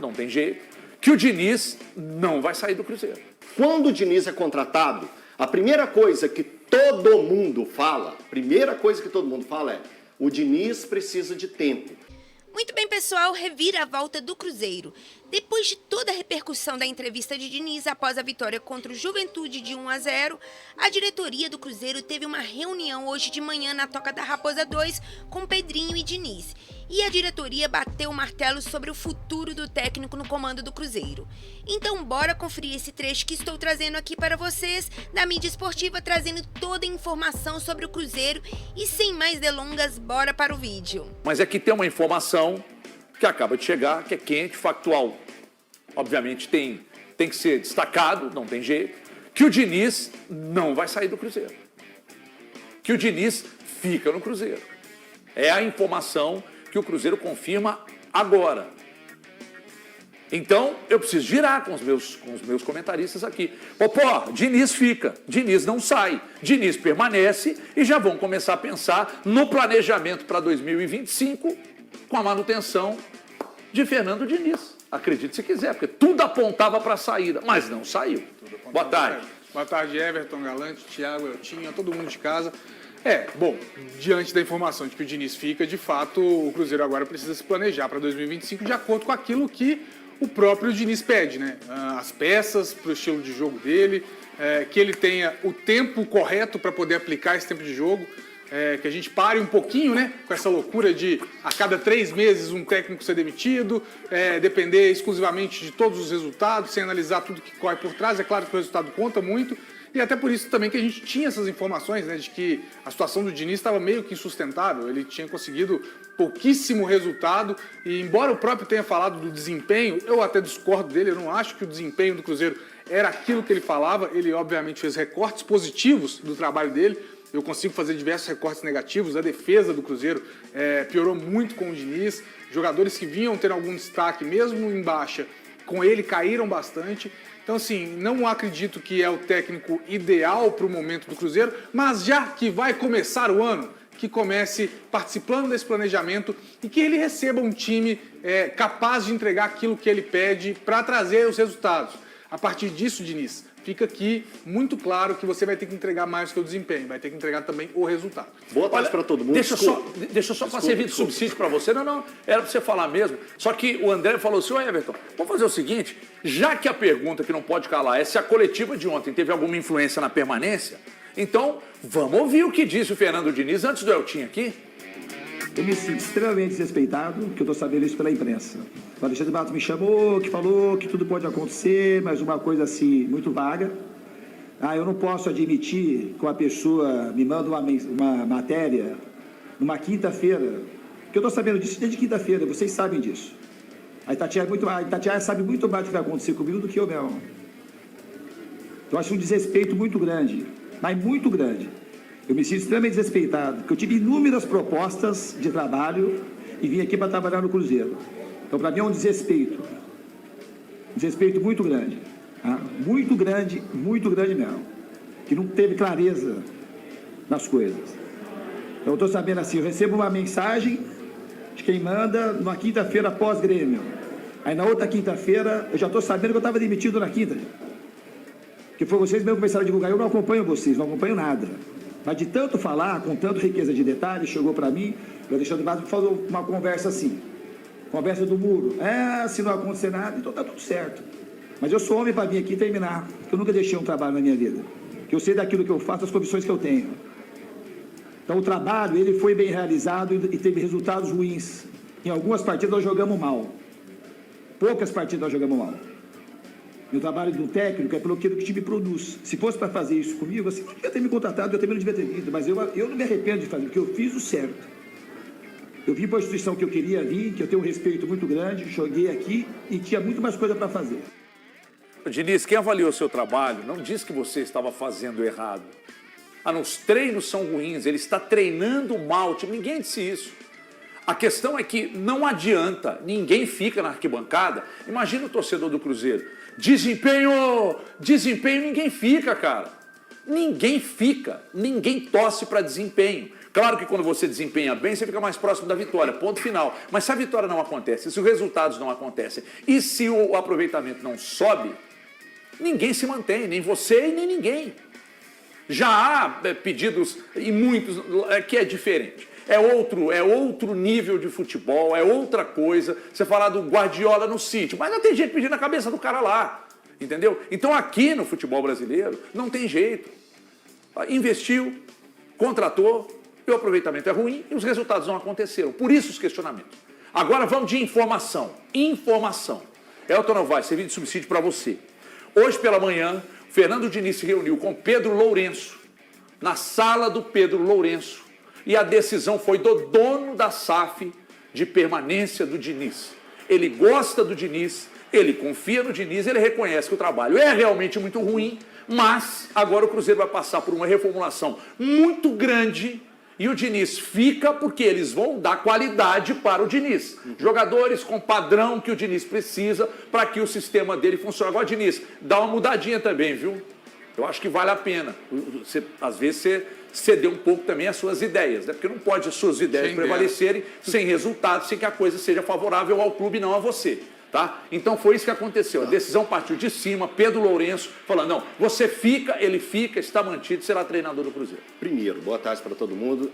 Não tem jeito, que o Diniz não vai sair do Cruzeiro. Quando o Diniz é contratado, a primeira coisa que todo mundo fala, é: o Diniz precisa de tempo. Muito bem, pessoal, reviravolta do Cruzeiro. Depois de toda a repercussão da entrevista de Diniz após a vitória contra o Juventude de 1-0, a diretoria do Cruzeiro teve uma reunião hoje de manhã na Toca da Raposa 2 com Pedrinho e Diniz. E a diretoria bateu o martelo sobre o futuro do técnico no comando do Cruzeiro. Então bora conferir esse trecho que estou trazendo aqui para vocês, da mídia esportiva, trazendo toda a informação sobre o Cruzeiro. E sem mais delongas, bora para o vídeo. Mas aqui tem uma informação que acaba de chegar, que é quente, factual. Obviamente tem que ser destacado, não tem jeito, que o Diniz não vai sair do Cruzeiro. Que o Diniz fica no Cruzeiro. É a informação que o Cruzeiro confirma agora. Então, eu preciso girar com os meus comentaristas aqui. Popó, Diniz fica, Diniz não sai, Diniz permanece e já vão começar a pensar no planejamento para 2025 com a manutenção de Fernando Diniz. Acredite se quiser, porque tudo apontava para a saída, mas não saiu. Boa tarde. Boa tarde, Everton, Galante, Thiago, Eltinho, todo mundo de casa. Bom, diante da informação de que o Diniz fica, de fato, o Cruzeiro agora precisa se planejar para 2025 de acordo com aquilo que o próprio Diniz pede, né? As peças para o estilo de jogo dele, que ele tenha o tempo correto para poder aplicar esse tempo de jogo, que a gente pare um pouquinho, né, com essa loucura de a cada 3 meses um técnico ser demitido, depender exclusivamente de todos os resultados, sem analisar tudo que corre por trás. É claro que o resultado conta muito, e até por isso também que a gente tinha essas informações, né, de que a situação do Diniz estava meio que insustentável. Ele tinha conseguido pouquíssimo resultado, e embora o próprio tenha falado do desempenho, eu até discordo dele. Eu não acho que o desempenho do Cruzeiro era aquilo que ele falava. Ele obviamente fez recortes positivos do trabalho dele. Eu consigo fazer diversos recortes negativos. A defesa do Cruzeiro piorou muito com o Diniz. Jogadores que vinham ter algum destaque, mesmo em baixa, com ele caíram bastante. Então, assim, não acredito que é o técnico ideal para o momento do Cruzeiro, mas já que vai começar o ano, que comece participando desse planejamento e que ele receba um time capaz de entregar aquilo que ele pede para trazer os resultados. A partir disso, Diniz, fica aqui muito claro que você vai ter que entregar mais que o desempenho, vai ter que entregar também o resultado. Boa tarde para todo mundo. Deixa eu só para servir de subsídio para você. Não, era para você falar mesmo. Só que o André falou assim: ô Everton, vamos fazer o seguinte, já que a pergunta que não pode calar é se a coletiva de ontem teve alguma influência na permanência, então vamos ouvir o que disse o Fernando Diniz antes do Eltinho aqui. Eu me sinto extremamente desrespeitado, porque eu estou sabendo isso pela imprensa. O Alexandre Matos me chamou, que falou que tudo pode acontecer, mas uma coisa assim, muito vaga. Eu não posso admitir que uma pessoa me manda uma matéria numa quinta-feira, que eu estou sabendo disso desde quinta-feira, vocês sabem disso. A Itatiaia sabe muito mais do que vai acontecer comigo do que eu mesmo. Eu acho um desrespeito muito grande, mas muito grande. Eu me sinto extremamente desrespeitado, porque eu tive inúmeras propostas de trabalho e vim aqui para trabalhar no Cruzeiro. Então, para mim é um desrespeito muito grande, tá? Muito grande mesmo, que não teve clareza nas coisas. Então, eu estou sabendo assim, eu recebo uma mensagem de quem manda numa quinta-feira pós-Grêmio. Aí na outra quinta-feira, eu já estou sabendo que eu estava demitido na quinta. Que foi vocês mesmo que começaram a divulgar. Eu não acompanho vocês, não acompanho nada. Mas de tanto falar, com tanta riqueza de detalhes, chegou para mim, o Alexandre Matos falou uma conversa assim, conversa do muro. Se não acontecer nada, então tá tudo certo. Mas eu sou homem para vir aqui e terminar, porque eu nunca deixei um trabalho na minha vida. Que eu sei daquilo que eu faço, das convicções que eu tenho. Então o trabalho, ele foi bem realizado e teve resultados ruins. Em algumas partidas nós jogamos mal. Poucas partidas nós jogamos mal. Meu trabalho do técnico é pelo que o time produz. Se fosse para fazer isso comigo, você não devia ter me contratado, eu também não devia ter vindo. Mas eu não me arrependo de fazer, porque eu fiz o certo. Eu vim para a instituição que eu queria vir, que eu tenho um respeito muito grande, joguei aqui e tinha muito mais coisa para fazer. Diniz, quem avaliou o seu trabalho não disse que você estava fazendo errado. Os treinos são ruins, ele está treinando mal, ninguém disse isso. A questão é que não adianta, ninguém fica na arquibancada. Imagina o torcedor do Cruzeiro. Desempenho, ninguém fica, cara. Ninguém fica, ninguém torce para desempenho. Claro que quando você desempenha bem, você fica mais próximo da vitória, ponto final. Mas se a vitória não acontece, se os resultados não acontecem e se o aproveitamento não sobe, ninguém se mantém, nem você e nem ninguém. Já há pedidos, e muitos, que é diferente. É outro nível de futebol, é outra coisa. Você falar do Guardiola no City, mas não tem gente pedindo a cabeça do cara lá, entendeu? Então aqui no futebol brasileiro não tem jeito. Investiu, contratou, e o aproveitamento é ruim e os resultados não aconteceram. Por isso os questionamentos. Agora vamos de informação. Informação. Elton Novaes, serviço de subsídio para você. Hoje pela manhã, Fernando Diniz se reuniu com Pedro Lourenço, na sala do Pedro Lourenço, e a decisão foi do dono da SAF de permanência do Diniz. Ele gosta do Diniz, ele confia no Diniz, ele reconhece que o trabalho é realmente muito ruim, mas agora o Cruzeiro vai passar por uma reformulação muito grande e o Diniz fica porque eles vão dar qualidade para o Diniz. Jogadores com padrão que o Diniz precisa para que o sistema dele funcione. Agora, Diniz, dá uma mudadinha também, viu? Eu acho que vale a pena. Às vezes você ceder um pouco também às suas ideias, né? Porque não pode as suas ideias prevalecerem sem resultado, sem que a coisa seja favorável ao clube, não a você. Tá? Então foi isso que aconteceu. A decisão partiu de cima, Pedro Lourenço falando, não, você fica, ele fica, está mantido, será treinador do Cruzeiro. Primeiro, boa tarde para todo mundo.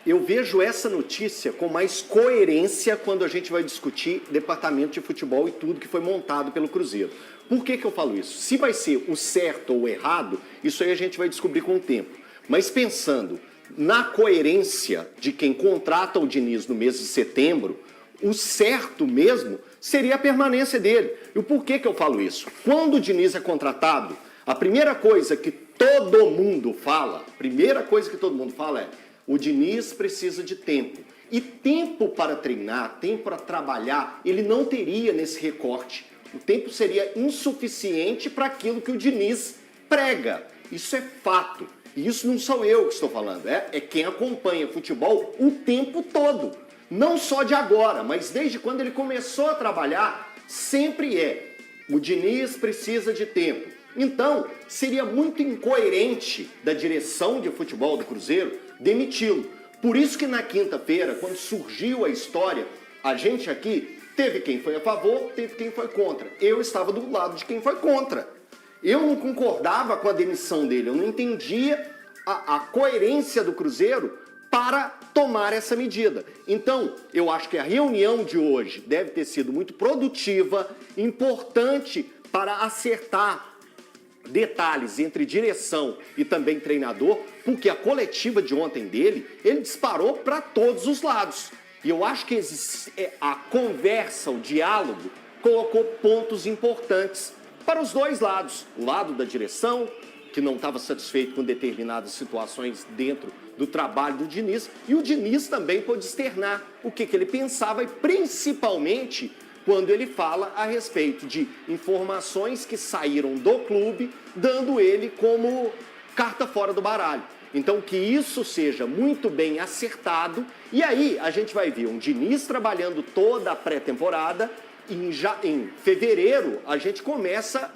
Eu vejo essa notícia com mais coerência quando a gente vai discutir departamento de futebol e tudo que foi montado pelo Cruzeiro. Por que eu falo isso? Se vai ser o certo ou o errado, isso aí a gente vai descobrir com o tempo. Mas pensando na coerência de quem contrata o Diniz no mês de setembro, o certo mesmo seria a permanência dele. E o porquê que eu falo isso? Quando o Diniz é contratado, a primeira coisa que todo mundo fala, é o Diniz precisa de tempo. E tempo para treinar, tempo para trabalhar, ele não teria nesse recorte. O tempo seria insuficiente para aquilo que o Diniz prega. Isso é fato. E isso não sou eu que estou falando, é quem acompanha futebol o tempo todo. Não só de agora, mas desde quando ele começou a trabalhar, sempre o Diniz precisa de tempo. Então, seria muito incoerente da direção de futebol do Cruzeiro demiti-lo. Por isso que na quinta-feira, quando surgiu a história, a gente aqui teve quem foi a favor, teve quem foi contra. Eu estava do lado de quem foi contra. Eu não concordava com a demissão dele, eu não entendia a coerência do Cruzeiro para tomar essa medida. Então, eu acho que a reunião de hoje deve ter sido muito produtiva, importante para acertar detalhes entre direção e também treinador, porque a coletiva de ontem dele, ele disparou para todos os lados. E eu acho que a conversa, o diálogo, colocou pontos importantes para os dois lados. O lado da direção, que não estava satisfeito com determinadas situações dentro do trabalho do Diniz, e o Diniz também pôde externar o que ele pensava, e principalmente quando ele fala a respeito de informações que saíram do clube, dando ele como carta fora do baralho. Então, que isso seja muito bem acertado, e aí a gente vai ver um Diniz trabalhando toda a pré-temporada, em fevereiro a gente começa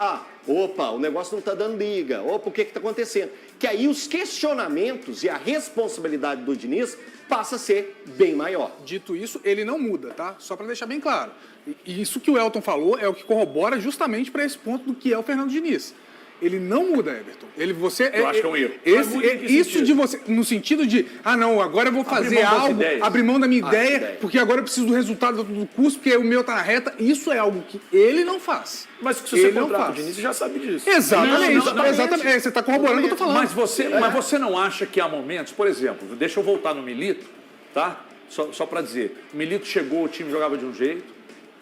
opa, o negócio não está dando liga, opa, o que está acontecendo? Que aí os questionamentos e a responsabilidade do Diniz passa a ser bem maior. Dito isso, ele não muda, tá? Só para deixar bem claro. E isso que o Elton falou é o que corrobora justamente para esse ponto do que é o Fernando Diniz. Ele não muda, Everton. Eu acho que é um erro. Isso de você, no sentido de, não, agora eu vou fazer algo, abrir mão da minha ideia, porque agora eu preciso do resultado do curso, porque o meu tá na reta. Isso é algo que ele não faz. Mas se você contrata o Diniz, você já sabe disso. Exatamente. Você está corroborando o que eu tô falando. Mas você não acha que há momentos, por exemplo, deixa eu voltar no Milito, tá? Só para dizer, o Milito chegou, o time jogava de um jeito,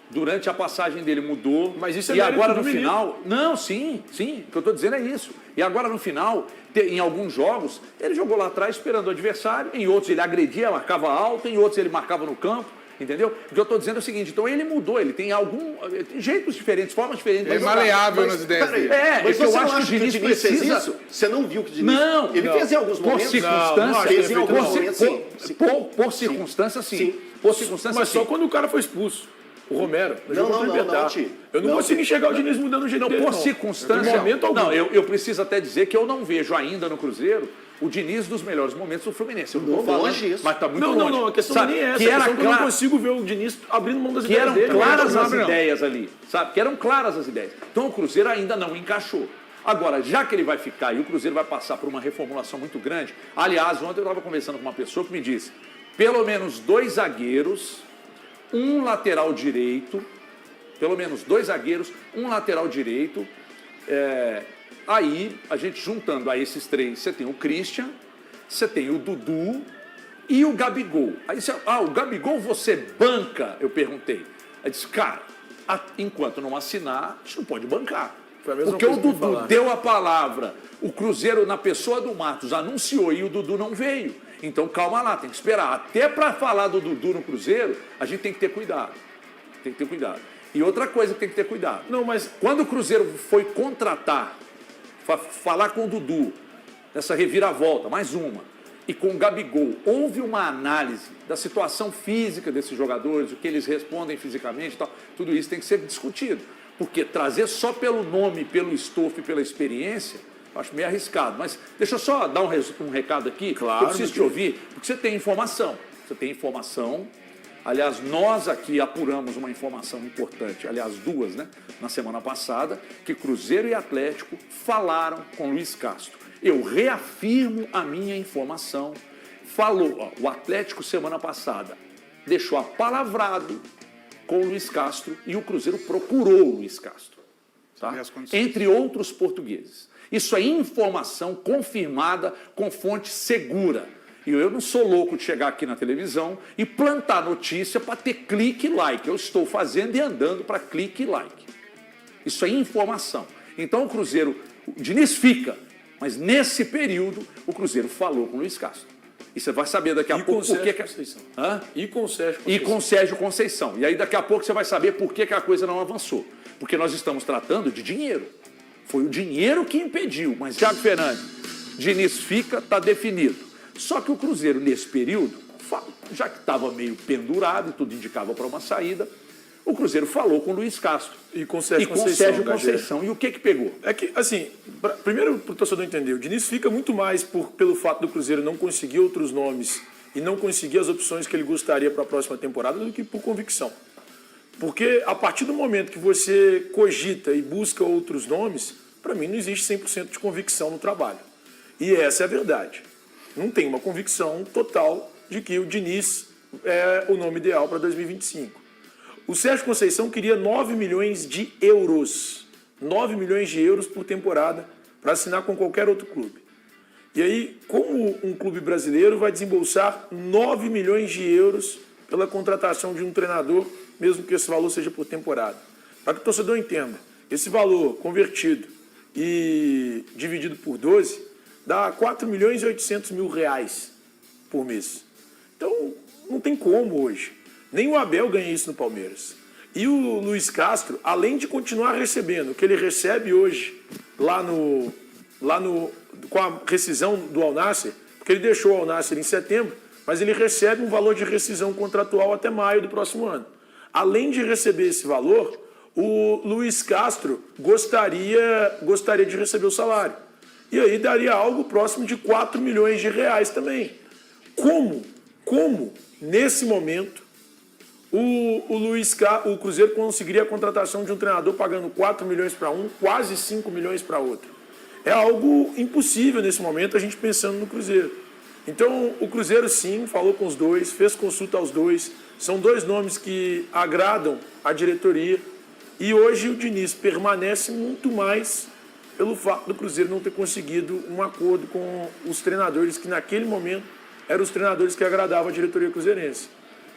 durante a passagem dele mudou. Mas isso é e agora no Milito. final... Não, sim. O que eu estou dizendo é isso. E agora no final, em alguns jogos, ele jogou lá atrás esperando o adversário, em outros ele agredia, marcava alto, em outros ele marcava no campo, entendeu? O que eu estou dizendo é o seguinte, então ele mudou, ele tem jeitos diferentes, formas diferentes. É maleável nas ideias dele. Mas eu você acho não acha que o Diniz fez isso? Você não viu que o Diniz... Não. Ele fez em alguns momentos. Por circunstância, sim. Por circunstância, Mas sim. só quando o cara foi expulso. O Romero. Não, Ti. Eu não consigo enxergar o Diniz mudando o jeito dele, Por circunstância... De momento algum. Não, eu preciso até dizer que eu não vejo ainda no Cruzeiro o Diniz dos melhores momentos do Fluminense. Eu não tô falando, isso. mas tá muito Não, longe. não, a questão sabe? nem é essa. Que era eu não consigo ver o Diniz abrindo mão das que ideias eram dele. claras não, as não. ideias ali, sabe? Que eram claras as ideias. Então o Cruzeiro ainda não encaixou. Agora, já que ele vai ficar e o Cruzeiro vai passar por uma reformulação muito grande, aliás, ontem eu estava conversando com uma pessoa que me disse, pelo menos 2 zagueiros, um lateral direito, pelo menos 2 zagueiros, um lateral direito, aí a gente juntando a esses 3, você tem o Christian, você tem o Dudu e o Gabigol. Aí você, o Gabigol você banca? Eu perguntei. Aí disse, cara, enquanto não assinar, a gente não pode bancar. Porque o Dudu deu a palavra, o Cruzeiro, na pessoa do Matos, anunciou e o Dudu não veio. Então calma lá, tem que esperar. Até para falar do Dudu no Cruzeiro, a gente tem que ter cuidado. Tem que ter cuidado. E outra coisa que tem que ter cuidado. Não, mas quando o Cruzeiro foi contratar, falar com o Dudu, essa reviravolta, mais uma, e com o Gabigol, houve uma análise da situação física desses jogadores, o que eles respondem fisicamente e tal, tudo isso tem que ser discutido. Porque trazer só pelo nome, pelo estofo e pela experiência, eu acho meio arriscado. Mas deixa eu só dar um recado aqui, claro, que eu preciso te ouvir, porque você tem informação. Você tem informação. Aliás, nós aqui apuramos uma informação importante, aliás, 2, né? Na semana passada, que Cruzeiro e Atlético falaram com Luiz Castro. Eu reafirmo a minha informação. Falou, o Atlético semana passada deixou apalavrado com o Luiz Castro e o Cruzeiro procurou o Luiz Castro, tá? Entre outros portugueses. Isso é informação confirmada com fonte segura. E eu não sou louco de chegar aqui na televisão e plantar notícia para ter clique e like. Eu estou fazendo e andando para clique e like. Isso é informação. Então o Cruzeiro, o Diniz fica, mas nesse período o Cruzeiro falou com o Luiz Castro. E você vai saber daqui a pouco por que... E com o Sérgio Conceição. E com o Sérgio Conceição. E aí daqui a pouco você vai saber por que a coisa não avançou. Porque nós estamos tratando de dinheiro. Foi o dinheiro que impediu. Mas, Thiago Fernandes, Diniz fica, está definido. Só que o Cruzeiro, nesse período, já que estava meio pendurado e tudo indicava para uma saída, o Cruzeiro falou com o Luiz Castro. E com o Sérgio Conceição. E o que pegou? É que, assim, primeiro para o torcedor entender, o Diniz fica muito mais pelo fato do Cruzeiro não conseguir outros nomes e não conseguir as opções que ele gostaria para a próxima temporada do que por convicção. Porque a partir do momento que você cogita e busca outros nomes, para mim não existe 100% de convicção no trabalho. E essa é a verdade. Não tem uma convicção total de que o Diniz é o nome ideal para 2025. O Sérgio Conceição queria 9 milhões de euros. 9 milhões de euros por temporada para assinar com qualquer outro clube. E aí, como um clube brasileiro vai desembolsar 9 milhões de euros pela contratação de um treinador, mesmo que esse valor seja por temporada? Para que o torcedor entenda, esse valor convertido e dividido por 12 dá 4 milhões e 800 mil reais por mês. Então, não tem como hoje. Nem o Abel ganha isso no Palmeiras. E o Luiz Castro, além de continuar recebendo o que ele recebe hoje com a rescisão do Al Nassr, porque ele deixou o Al Nassr em setembro, mas ele recebe um valor de rescisão contratual até maio do próximo ano. Além de receber esse valor, o Luiz Castro gostaria de receber o salário. E aí daria algo próximo de 4 milhões de reais também. Como nesse momento, o Cruzeiro conseguiria a contratação de um treinador pagando 4 milhões para um, quase 5 milhões para outro? É algo impossível nesse momento a gente pensando no Cruzeiro. Então, o Cruzeiro sim, falou com os dois, fez consulta aos dois. São 2 nomes que agradam a diretoria. E hoje o Diniz permanece muito mais pelo fato do Cruzeiro não ter conseguido um acordo com os treinadores que naquele momento eram os treinadores que agradavam a diretoria cruzeirense.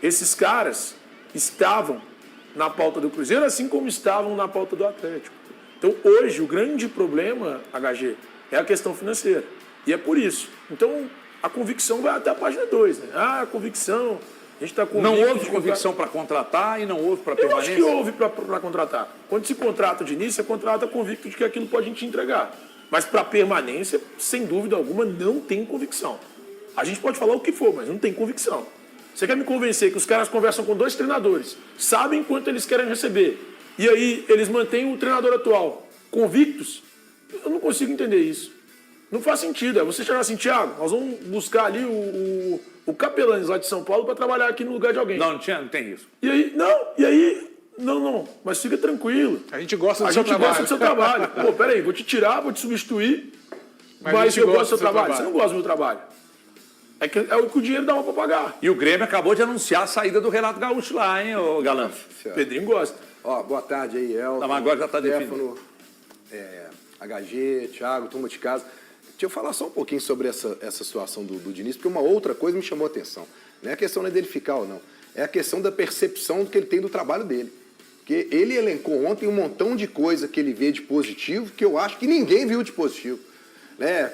Esses caras estavam na pauta do Cruzeiro, assim como estavam na pauta do Atlético. Então, hoje, o grande problema, HG, é a questão financeira. E é por isso. Então, a convicção vai até a página 2. Né? A convicção... A gente tá não houve convicção para contratar e não houve para permanência? Eu acho que houve para contratar. Quando se contrata de início, você contrata convicto de que aquilo pode te entregar. Mas para permanência, sem dúvida alguma, não tem convicção. A gente pode falar o que for, mas não tem convicção. Você quer me convencer que os caras conversam com 2 treinadores, sabem quanto eles querem receber, e aí eles mantêm o treinador atual convictos? Eu não consigo entender isso. Não faz sentido. É você chegar assim, Thiago, nós vamos buscar ali o Capelanes lá de São Paulo para trabalhar aqui no lugar de alguém. Não tem isso. E aí, mas fica tranquilo. A gente gosta do A seu gente trabalho. gosta do seu trabalho. Pô, peraí, vou te tirar, vou te substituir, Mas a mas gente eu gosto gosta do seu do seu trabalho. trabalho. Você não gosta do meu trabalho. É o que o dinheiro dá para pagar. E o Grêmio acabou de anunciar a saída do Renato Gaúcho lá, hein, ô Galã? Pedrinho gosta. Ó, boa tarde aí, Elton. Não, mas agora já tá Stefano, HG, Thiago, turma de casa. Deixa eu falar só um pouquinho sobre essa situação do Diniz, porque uma outra coisa me chamou a atenção. Não é a questão dele ficar ou não. É a questão da percepção que ele tem do trabalho dele. Porque ele elencou ontem um montão de coisa que ele vê de positivo, que eu acho que ninguém viu de positivo.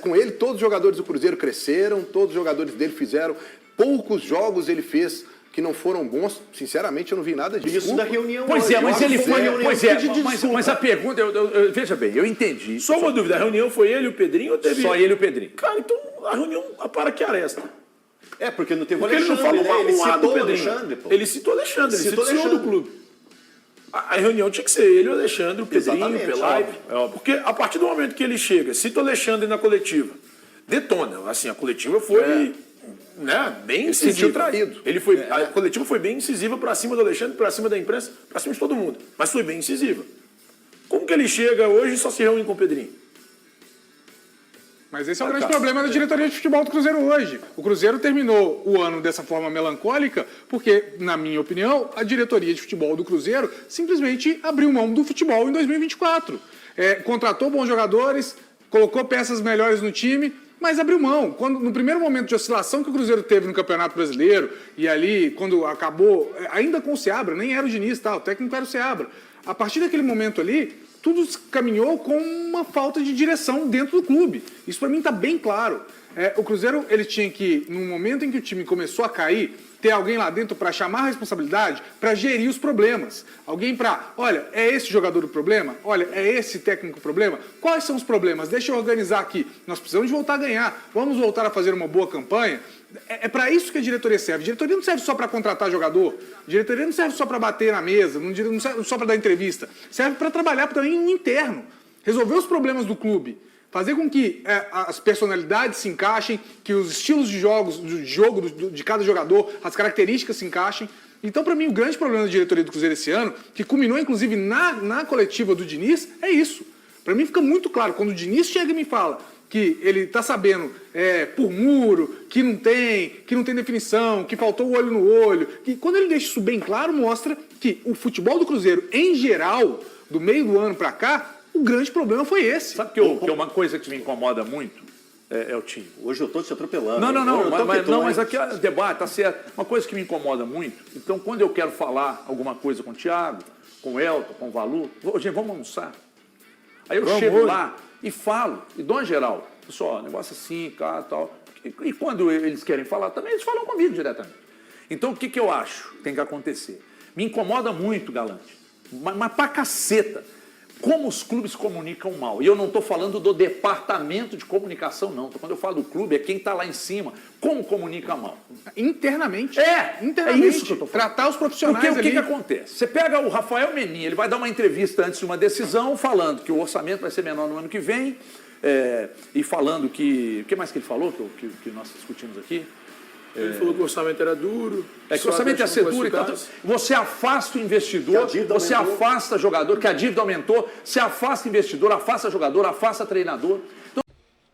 Com ele, todos os jogadores do Cruzeiro cresceram, todos os jogadores dele fizeram. Poucos jogos ele fez que não foram bons. Sinceramente, eu não vi nada disso. Isso da reunião. Pois é, mas ele foi. Pois é, pedir mas a pergunta, veja bem, eu entendi. Só uma dúvida, a reunião foi ele e o Pedrinho ou teve... Só ele e o Pedrinho. Cara, então a reunião para que aresta? Porque não teve o Porque ele não Alexandre, falou né? Ele uma do citou o Pedrinho. Alexandre, pô. Ele citou o Alexandre, ele citou o CEO do Alexandre. clube. A reunião tinha que ser ele, o Alexandre, o Pedrinho, Exatamente, o Pelaipe. óbvio. Porque a partir do momento que ele chega, cita o Alexandre na coletiva, detona. Assim, a coletiva foi bem incisiva. sentiu traído. A coletiva foi bem incisiva para cima do Alexandre, para cima da imprensa, para cima de todo mundo. Mas foi bem incisiva. Como que ele chega hoje e só se reúne com o Pedrinho? Mas esse é o grande problema da diretoria de futebol do Cruzeiro hoje. O Cruzeiro terminou o ano dessa forma melancólica porque, na minha opinião, a diretoria de futebol do Cruzeiro simplesmente abriu mão do futebol em 2024. Contratou bons jogadores, colocou peças melhores no time, mas abriu mão. No primeiro momento de oscilação que o Cruzeiro teve no Campeonato Brasileiro, e ali, quando acabou, ainda com o Seabra, nem era o Diniz, o técnico era o Seabra. A partir daquele momento ali, tudo caminhou com uma falta de direção dentro do clube. Isso para mim está bem claro. O Cruzeiro ele tinha que, no momento em que o time começou a cair, ter alguém lá dentro para chamar a responsabilidade, para gerir os problemas. Alguém para, olha, é esse jogador o problema? Olha, é esse técnico o problema? Quais são os problemas? Deixa eu organizar aqui. Nós precisamos de voltar a ganhar. Vamos voltar a fazer uma boa campanha. É para isso que a diretoria serve. A diretoria não serve só para contratar jogador. A diretoria não serve só para bater na mesa, não serve só para dar entrevista. Serve para trabalhar também no interno. Resolver os problemas do clube. Fazer com que as personalidades se encaixem, que os estilos de jogo de cada jogador, as características se encaixem. Então, para mim, o grande problema da diretoria do Cruzeiro esse ano, que culminou, inclusive, na coletiva do Diniz, é isso. Para mim fica muito claro, quando o Diniz chega e me fala que ele está sabendo por muro, que não tem definição, que faltou o olho no olho, que quando ele deixa isso bem claro, mostra que o futebol do Cruzeiro, em geral, do meio do ano para cá, o grande problema foi esse. Sabe que uma coisa que me incomoda muito é o time. Hoje eu estou te atropelando. Mas aqui o debate está certo. Uma coisa que me incomoda muito, então quando eu quero falar alguma coisa com o Thiago, com o Elton, com o Valu, gente, vamos almoçar. Aí eu chego lá e falo, e dou uma geral. Pessoal, negócio assim, cá, tal. E quando eles querem falar também, eles falam comigo diretamente. Então o que eu acho que tem que acontecer? Me incomoda muito, Galante, mas pra caceta, como os clubes comunicam mal. E eu não estou falando do departamento de comunicação, não. Quando eu falo do clube, é quem está lá em cima. Como comunica mal? Internamente. Internamente. É isso que eu estou falando. Tratar os profissionais. Porque o que acontece? Você pega o Rafael Menin, ele vai dar uma entrevista antes de uma decisão, falando que o orçamento vai ser menor no ano que vem, e falando que... O que mais que ele falou, que nós discutimos aqui? Ele falou que o orçamento era duro. Que o orçamento ia ser duro. Então, você afasta o investidor, você afasta jogador, que a dívida aumentou, você afasta investidor, afasta jogador, afasta treinador. Então...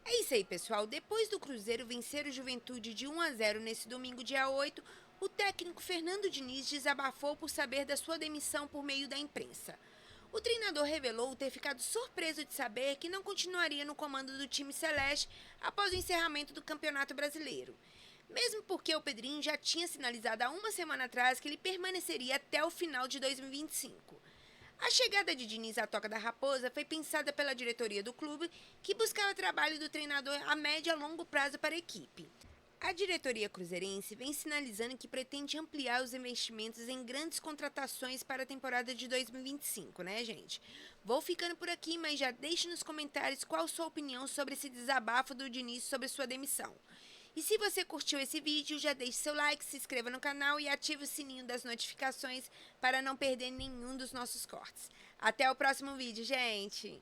É isso aí, pessoal. Depois do Cruzeiro vencer o Juventude de 1-0 nesse domingo, dia 8, o técnico Fernando Diniz desabafou por saber da sua demissão por meio da imprensa. O treinador revelou ter ficado surpreso de saber que não continuaria no comando do time celeste após o encerramento do Campeonato Brasileiro. Mesmo porque o Pedrinho já tinha sinalizado há uma semana atrás que ele permaneceria até o final de 2025. A chegada de Diniz à Toca da Raposa foi pensada pela diretoria do clube, que buscava trabalho do treinador a médio e longo prazo para a equipe. A diretoria cruzeirense vem sinalizando que pretende ampliar os investimentos em grandes contratações para a temporada de 2025, né, gente? Vou ficando por aqui, mas já deixe nos comentários qual sua opinião sobre esse desabafo do Diniz sobre sua demissão. E se você curtiu esse vídeo, já deixe seu like, se inscreva no canal e ative o sininho das notificações para não perder nenhum dos nossos cortes. Até o próximo vídeo, gente!